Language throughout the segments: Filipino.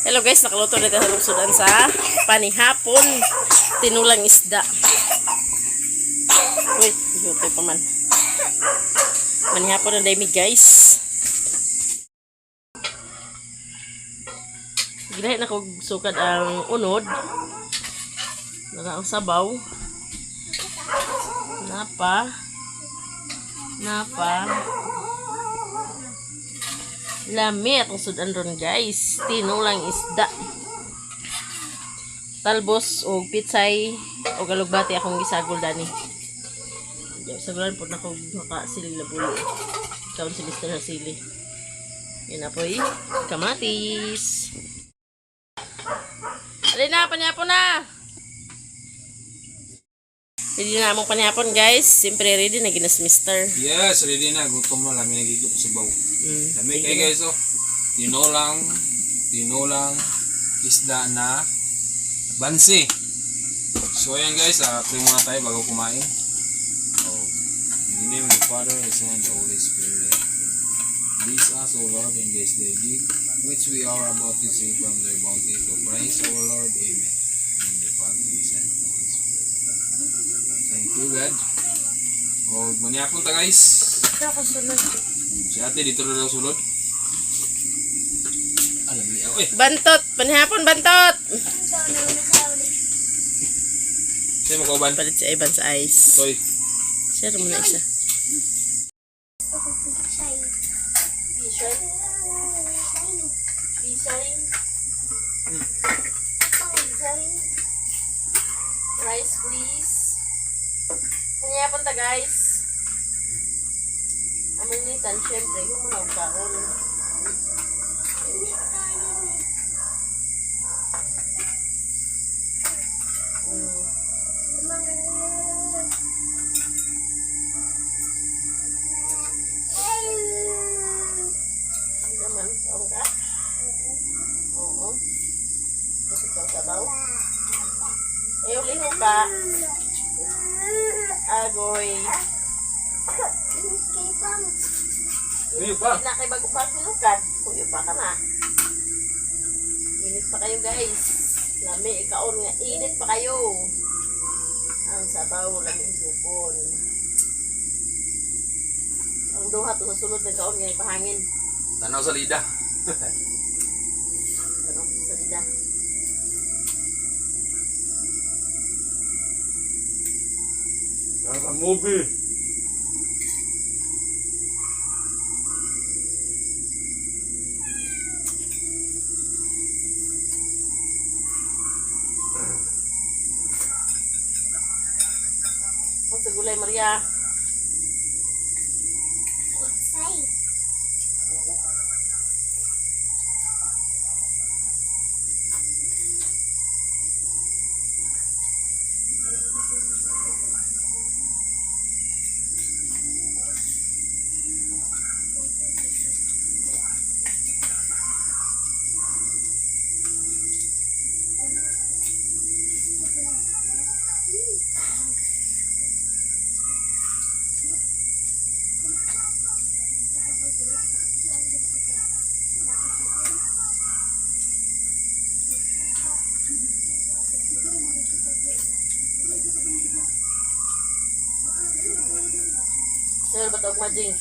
Hello guys, nakaluto na tayo sudan sa panihapon. Tinulang isda. Uy, hiyotoy pa man. Panihapon na dami guys. Ginahin na kong sukad ang unod. Nara ang sabaw. Napa. Lami atong sudan ron guys. Tinulang isda. Talbos o pitsay o galugbati akong gisagol dani. Sagulan po na kong makasiling labulo. Ikaw si Mr. Hasili. Yan na po kamatis. Alin na, panihapon na! Ready na among panihapon guys. Siyempre ready na ginas Mr. Yes, ready na. Gutom na. Lami nagigop sa baw. Lami kayo guys oh. Tinolang isda na bansi. So ayan guys, pray muna tayo bago kumain. In the name of the Father, the Son, and the Holy Spirit. Bless us, O Lord, in this day gift, which we are about to see from thy bounty to praise our Lord. Amen. In the Father, the Son, and the Holy Spirit. Thank you, God. O, manyapon ta guys. Si ate, dito na daw sulod. Alam niya, oy. Bantot! Panihapon, bantot! Sa'yo makauban. Palit si Ivan sa ice. Toy. Share mo na isa. Rice please. Panihapon ta guys. Amanitan syempre. Yung mga ukaron. Naman, kaon ka? Oo. Gusto kang sabaw? Uliho ka. Agoy. Uyo pa. Hindi na kayo bago pa sinukad. Uyo pa ka na. Init pa kayo guys. Lami, ikaon nga. Init pa kayo. Ang sabaw, lami supon. Ang duha to sa sulod na kaon nga ipahangin. Tanaw sa lida. Tanaw sa lida. Ang movie. Ang sa gulay Maria. Sir, ba't huwag majing?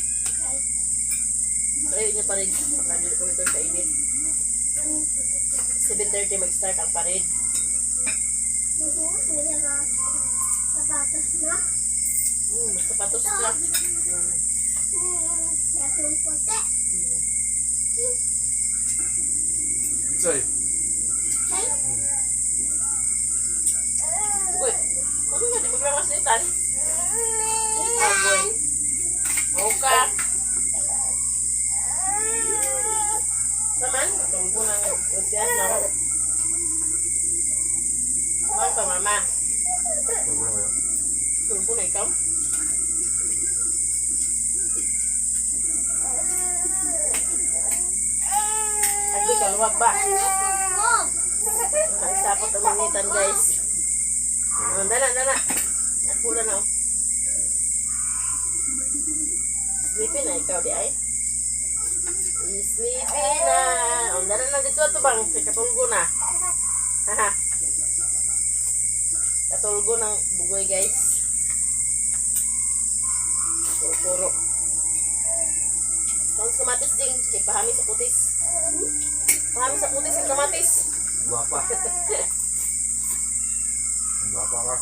Ayaw niya parid. Pagkandili ko ito sa init. 7:30 mag-start ang parid. Sapatos na. Say. Uy, kung nga di maglangas nitan. Agoy. Oka. Saman, tumpo ng utiyas na ako. Mahal pa mama. Tumpo na ikaw. Agli kaluwag ba? Nagsapot ang manitan guys. Dana. Napula na ako. Sleepy na ikaw di ay. Sleepy na. Dana. na dito ato bang kay katulgo na. Haha. Katulgo ng bugoy guys. Puro. Kung kamatis ding, kay pahami sa putis. Pahami sa putis ang kamatis. Guwapa. Ang guwapa ka.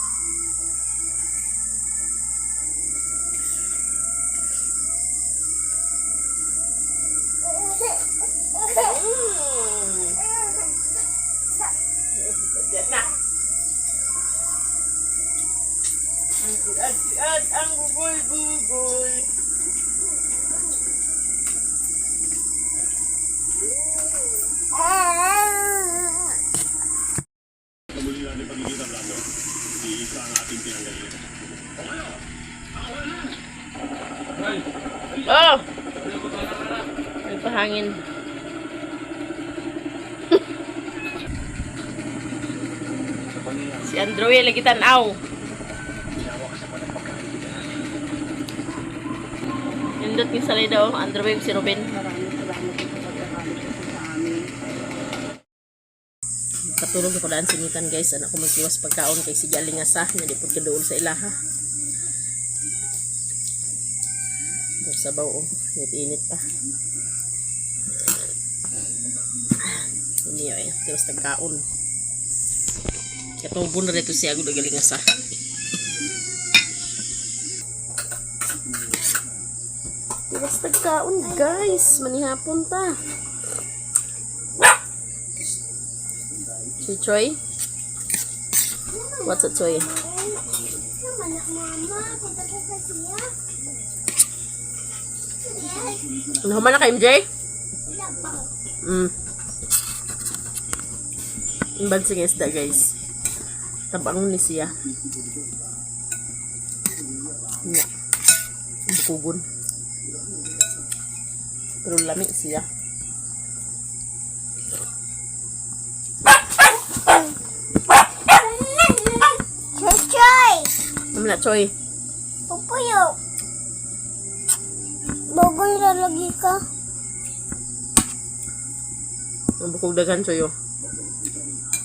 Yan na. Ang ang bugoy-bugoy. Oh! Nagpahangin. Si Andrew lagi tanaw. Nindot yung salay daw, Andrew si Ruben. Katulog ko daan sinitan guys, anak ko magkiwas pagkaon kay si Galing asa, na di po kadool sa ilaha. Huwag sabaw oh, init pa. Hindi eh, tiwas tagkaon. Katubo na rito siya, agad Galing asa. Tiwas tagkaon guys, manihapon ta. Si Choi? What's a Choi? Nahuman na ka, MJ? Imbansing isda, guys. Tabangon ni siya. Bukugon. Pero lamig siya. Mamla, Choy. Pupuyo. Bogol lalagi ka. Ang bukog dagan, Choy.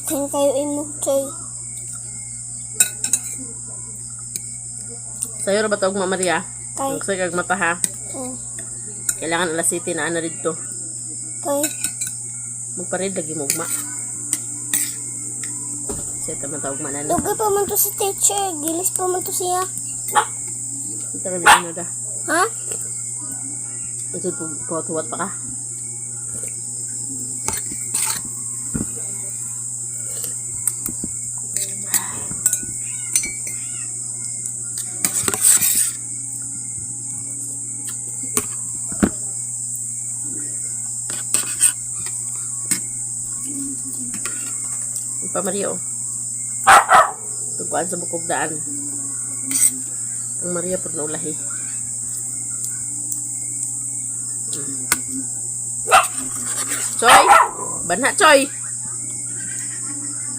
Kan kayo imo, Choy. Sa'yo na ba tawag Maria? Kay. Kung kag mata ha. Kailangan alas 7 na ana dito. Kay. Magparid lagi mo ugma. Siya man tawag man na. Lugay pa man to si teacher. Gilis pa man to siya. Ito kami ano da. Ha? Ito po tuwat pa ka. Pa Maria oh. Tugkuan sa bukog daan. Ang Maria po na ulahi. Choy! Banha, Choy!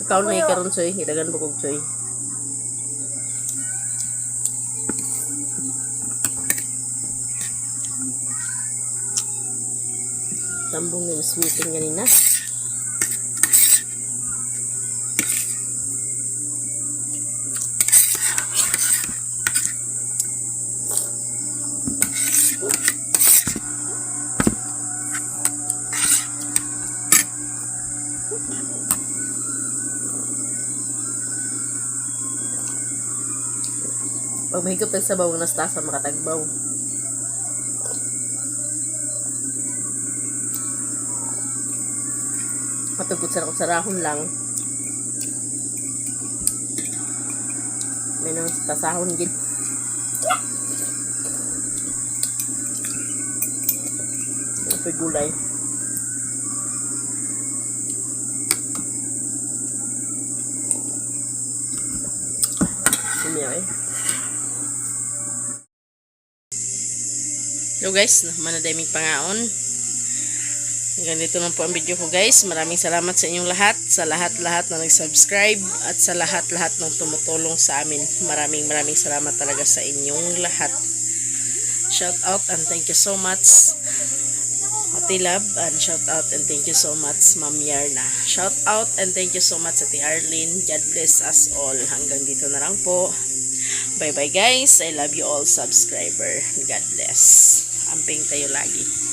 Ikaw na ikaroon, Choy. Hidagan bukog, Choy. Tambong na yung sweeting ganina. Pag mahigop tayo sa baw, nastasa makatagbaw. Matugot sa sarahon lang. May nang tasahon gid. Ito gulay. Siniyaw eh. Hello guys, manadaming pangaon. Ganito lang po ang video ko guys. Maraming salamat sa inyong lahat, sa lahat-lahat na nag-subscribe at sa lahat-lahat ng tumutulong sa amin. Maraming salamat talaga sa inyong lahat. Shout out and thank you so much. Ate Love, and shout out and thank you so much, Ma'am Yarna. Shout out and thank you so much, Ate Arlene. God bless us all. Hanggang dito na lang po. Bye-bye guys. I love you all subscriber. God bless. Amping tayo lagi.